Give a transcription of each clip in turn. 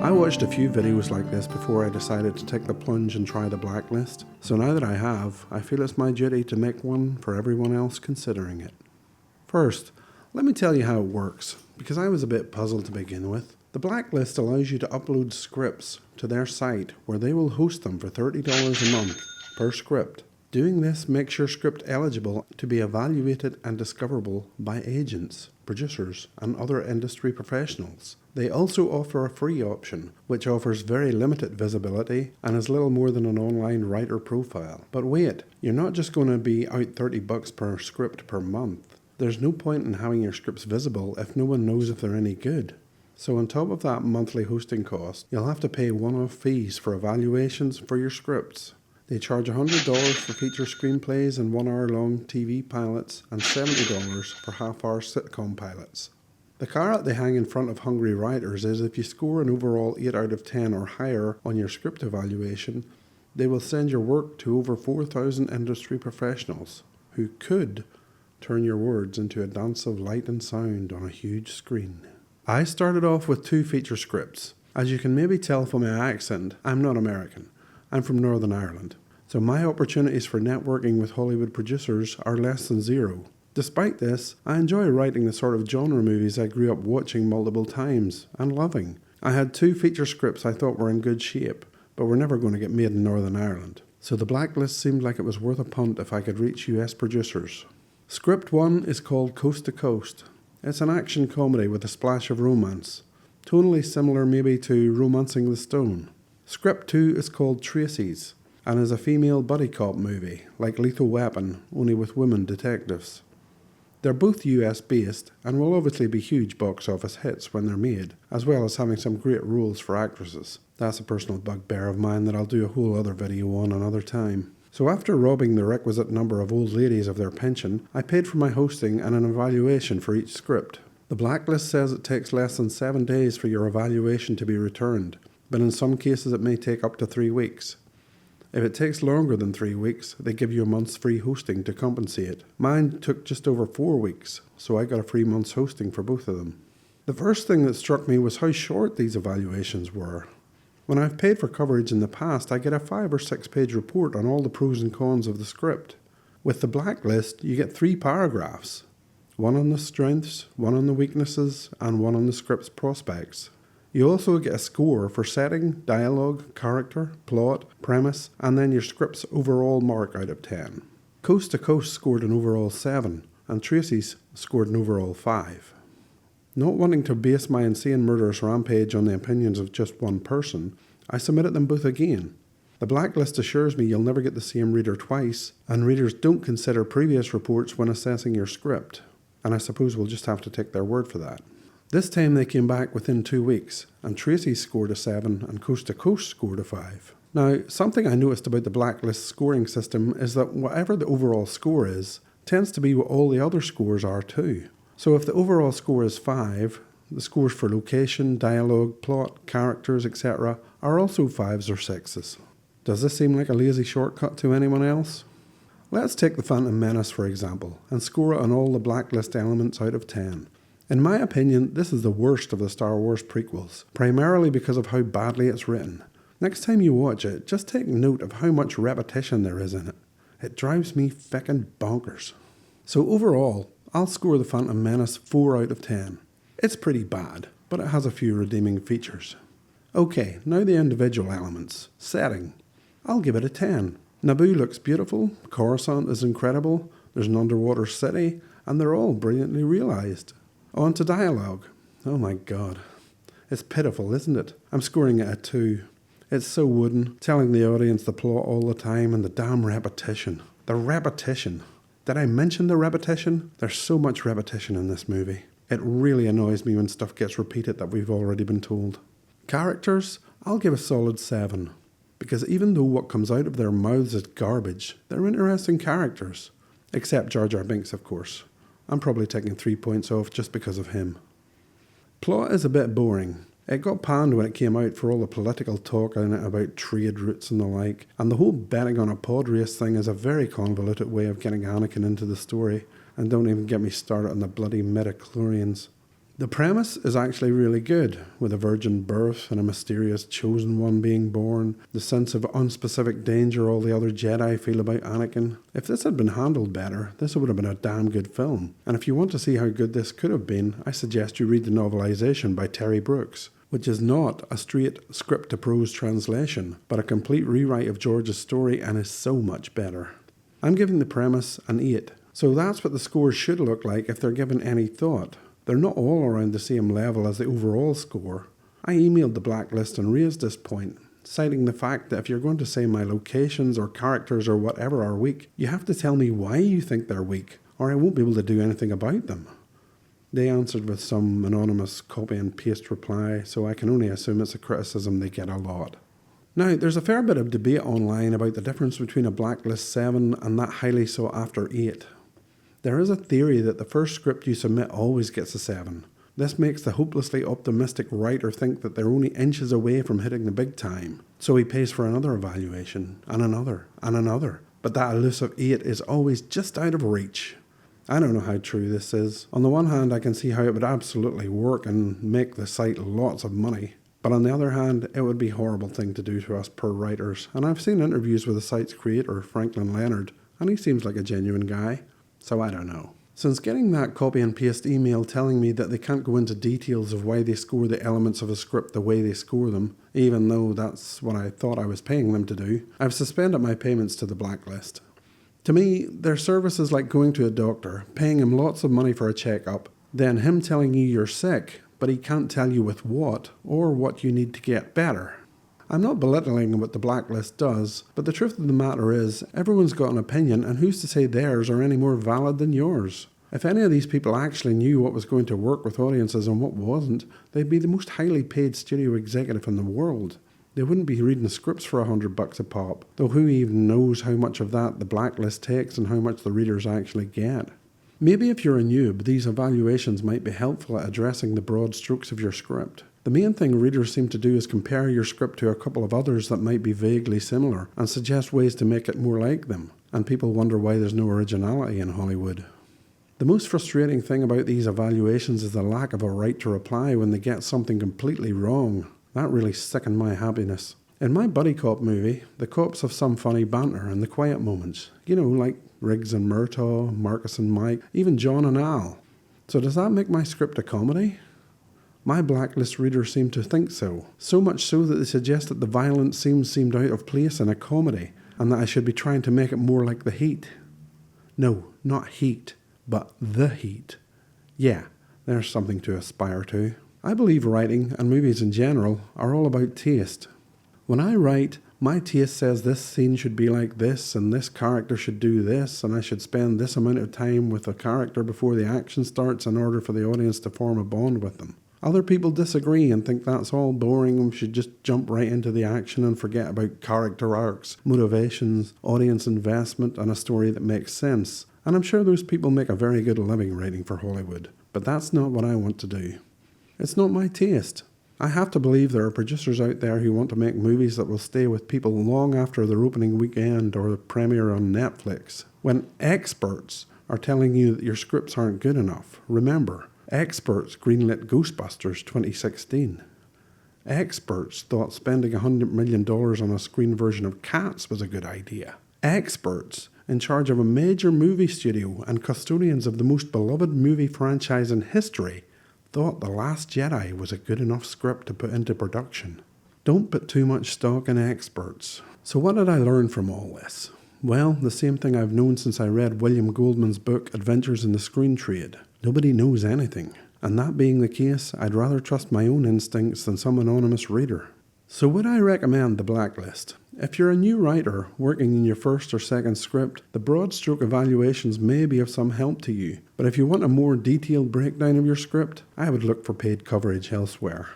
I watched a few videos like this before I decided to take the plunge and try the blacklist, so now that I have, I feel it's my duty to make one for everyone else considering it. First, let me tell you how it works, because I was a bit puzzled to begin with. The blacklist allows you to upload scripts to their site where they will host them for $30 a month per script. Doing this makes your script eligible to be evaluated and discoverable by agents, producers, and other industry professionals. They also offer a free option, which offers very limited visibility and is little more than an online writer profile. But wait, you're not just going to be out $30 per script per month. There's no point in having your scripts visible if no one knows if they're any good. So on top of that monthly hosting cost, you'll have to pay one-off fees for evaluations for your scripts. They charge $100 for feature screenplays and 1 hour-long TV pilots and $70 for half-hour sitcom pilots. The carrot they hang in front of hungry writers is if you score an overall 8 out of 10 or higher on your script evaluation, they will send your work to over 4,000 industry professionals who could turn your words into a dance of light and sound on a huge screen. I started off with 2 feature scripts. As you can maybe tell from my accent, I'm not American. I'm from Northern Ireland, so my opportunities for networking with Hollywood producers are less than zero. Despite this, I enjoy writing the sort of genre movies I grew up watching multiple times and loving. I had 2 feature scripts I thought were in good shape, but were never going to get made in Northern Ireland. So the blacklist seemed like it was worth a punt if I could reach US producers. Script 1 is called Coast to Coast. It's an action comedy with a splash of romance, tonally similar maybe to Romancing the Stone. Script 2 is called Tracy's and is a female buddy cop movie, like Lethal Weapon, only with women detectives. They're both US based and will obviously be huge box office hits when they're made, as well as having some great roles for actresses. That's a personal bugbear of mine that I'll do a whole other video on another time. So after robbing the requisite number of old ladies of their pension, I paid for my hosting and an evaluation for each script. The blacklist says it takes less than 7 days for your evaluation to be returned, but in some cases it may take up to 3 weeks. If it takes longer than 3 weeks, they give you a month's free hosting to compensate. Mine took just over 4 weeks, so I got a free month's hosting for both of them. The first thing that struck me was how short these evaluations were. When I've paid for coverage in the past, I get a 5 or 6 page report on all the pros and cons of the script. With the blacklist, you get 3 paragraphs. 1 on the strengths, 1 on the weaknesses, and 1 on the script's prospects. You also get a score for setting, dialogue, character, plot, premise, and then your script's overall mark out of 10. Coast to Coast scored an overall 7, and Tracy's scored an overall 5. Not wanting to base my insane murderous rampage on the opinions of just one person, I submitted them both again. The blacklist assures me you'll never get the same reader twice, and readers don't consider previous reports when assessing your script, and I suppose we'll just have to take their word for that. This time they came back within 2 weeks, and Tracy scored a 7 and Coast to Coast scored a 5. Now, something I noticed about the blacklist scoring system is that whatever the overall score is, tends to be what all the other scores are too. So if the overall score is 5, the scores for location, dialogue, plot, characters, etc. are also 5s or 6s. Does this seem like a lazy shortcut to anyone else? Let's take The Phantom Menace for example, and score it on all the blacklist elements out of 10. In my opinion, this is the worst of the Star Wars prequels, primarily because of how badly it's written. Next time you watch it, just take note of how much repetition there is in it. It drives me feckin' bonkers. So overall, I'll score The Phantom Menace 4 out of 10. It's pretty bad, but it has a few redeeming features. Okay, now the individual elements. Setting. I'll give it a 10. Naboo looks beautiful, Coruscant is incredible, there's an underwater city, and they're all brilliantly realised. On to dialogue. Oh my god. It's pitiful, isn't it? I'm scoring it a 2. It's so wooden, telling the audience the plot all the time and the damn repetition. The repetition. Did I mention the repetition? There's so much repetition in this movie. It really annoys me when stuff gets repeated that we've already been told. Characters, I'll give a solid 7. Because even though what comes out of their mouths is garbage, they're interesting characters. Except Jar Jar Binks, of course. I'm probably taking 3 points off just because of him. Plot is a bit boring. It got panned when it came out for all the political talk in it about trade routes and the like, and the whole betting on a pod race thing is a very convoluted way of getting Anakin into the story, and don't even get me started on the bloody midichlorians. The premise is actually really good, with a virgin birth and a mysterious chosen one being born, the sense of unspecific danger all the other Jedi feel about Anakin. If this had been handled better, this would have been a damn good film. And if you want to see how good this could have been, I suggest you read the novelization by Terry Brooks, which is not a straight script-to-prose translation, but a complete rewrite of George's story and is so much better. I'm giving the premise an 8, so that's what the scores should look like if they're given any thought. They're not all around the same level as the overall score. I emailed the Blacklist and raised this point, citing the fact that if you're going to say my locations or characters or whatever are weak, you have to tell me why you think they're weak, or I won't be able to do anything about them. They answered with some anonymous copy and paste reply, so I can only assume it's a criticism they get a lot. Now, there's a fair bit of debate online about the difference between a Blacklist 7 and that highly sought after 8. There is a theory that the first script you submit always gets a 7. This makes the hopelessly optimistic writer think that they're only inches away from hitting the big time. So he pays for another evaluation, and another, and another. But that elusive 8 is always just out of reach. I don't know how true this is. On the one hand, I can see how it would absolutely work and make the site lots of money. But on the other hand, it would be a horrible thing to do to us poor writers. And I've seen interviews with the site's creator, Franklin Leonard, and he seems like a genuine guy. So I don't know. Since getting that copy and paste email telling me that they can't go into details of why they score the elements of a script the way they score them, even though that's what I thought I was paying them to do, I've suspended my payments to the Blacklist. To me, their service is like going to a doctor, paying him lots of money for a checkup, then him telling you you're sick, but he can't tell you with what, or what you need to get better. I'm not belittling what the Blacklist does, but the truth of the matter is, everyone's got an opinion, and who's to say theirs are any more valid than yours? If any of these people actually knew what was going to work with audiences and what wasn't, they'd be the most highly paid studio executive in the world. They wouldn't be reading scripts for $100 a pop, though who even knows how much of that the Blacklist takes and how much the readers actually get. Maybe if you're a noob, these evaluations might be helpful at addressing the broad strokes of your script. The main thing readers seem to do is compare your script to a couple of others that might be vaguely similar and suggest ways to make it more like them, and people wonder why there's no originality in Hollywood. The most frustrating thing about these evaluations is the lack of a right to reply when they get something completely wrong. That really sickened my happiness. In my buddy cop movie, the cops have some funny banter and the quiet moments. You know, like Riggs and Murtaugh, Marcus and Mike, even John and Al. So does that make my script a comedy? My Blacklist readers seem to think so. So much so that they suggest that the violent scenes seemed out of place in a comedy, and that I should be trying to make it more like The Heat. No, not Heat, but The Heat. Yeah, there's something to aspire to. I believe writing, and movies in general, are all about taste. When I write, my taste says this scene should be like this, and this character should do this, and I should spend this amount of time with a character before the action starts in order for the audience to form a bond with them. Other people disagree and think that's all boring and we should just jump right into the action and forget about character arcs, motivations, audience investment, and a story that makes sense. And I'm sure those people make a very good living writing for Hollywood. But that's not what I want to do. It's not my taste. I have to believe there are producers out there who want to make movies that will stay with people long after their opening weekend or the premiere on Netflix. When experts are telling you that your scripts aren't good enough, remember, experts greenlit Ghostbusters 2016. Experts thought spending $100 million on a screen version of Cats was a good idea. Experts in charge of a major movie studio and custodians of the most beloved movie franchise in history thought The Last Jedi was a good enough script to put into production. Don't put too much stock in experts. So what did I learn from all this? Well, the same thing I've known since I read William Goldman's book Adventures in the Screen Trade. Nobody knows anything. And that being the case, I'd rather trust my own instincts than some anonymous reader. So would I recommend The Blacklist? If you're a new writer working in your first or second script, the broad stroke evaluations may be of some help to you. But if you want a more detailed breakdown of your script, I would look for paid coverage elsewhere.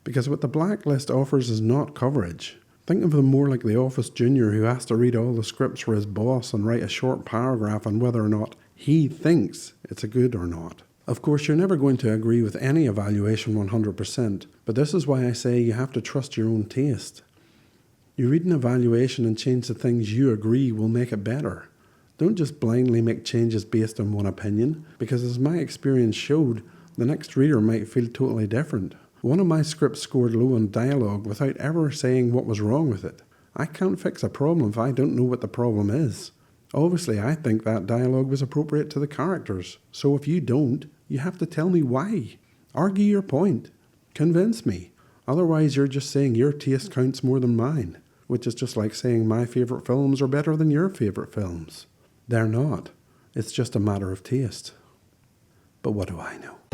Because what The Blacklist offers is not coverage. Think of them more like the office junior who has to read all the scripts for his boss and write a short paragraph on whether or not he thinks it's a good or not. Of course, you're never going to agree with any evaluation 100%, but this is why I say you have to trust your own taste. You read an evaluation and change the things you agree will make it better. Don't just blindly make changes based on one opinion, because as my experience showed, The next reader might feel totally different. One of my scripts scored low on dialogue without ever saying what was wrong with it. I can't fix a problem if I don't know what the problem is. Obviously, I think that dialogue was appropriate to the characters, so if you don't, you have to tell me why. Argue your point. Convince me. Otherwise, you're just saying your taste counts more than mine, which is just like saying my favourite films are better than your favourite films. They're not. It's just a matter of taste. But what do I know?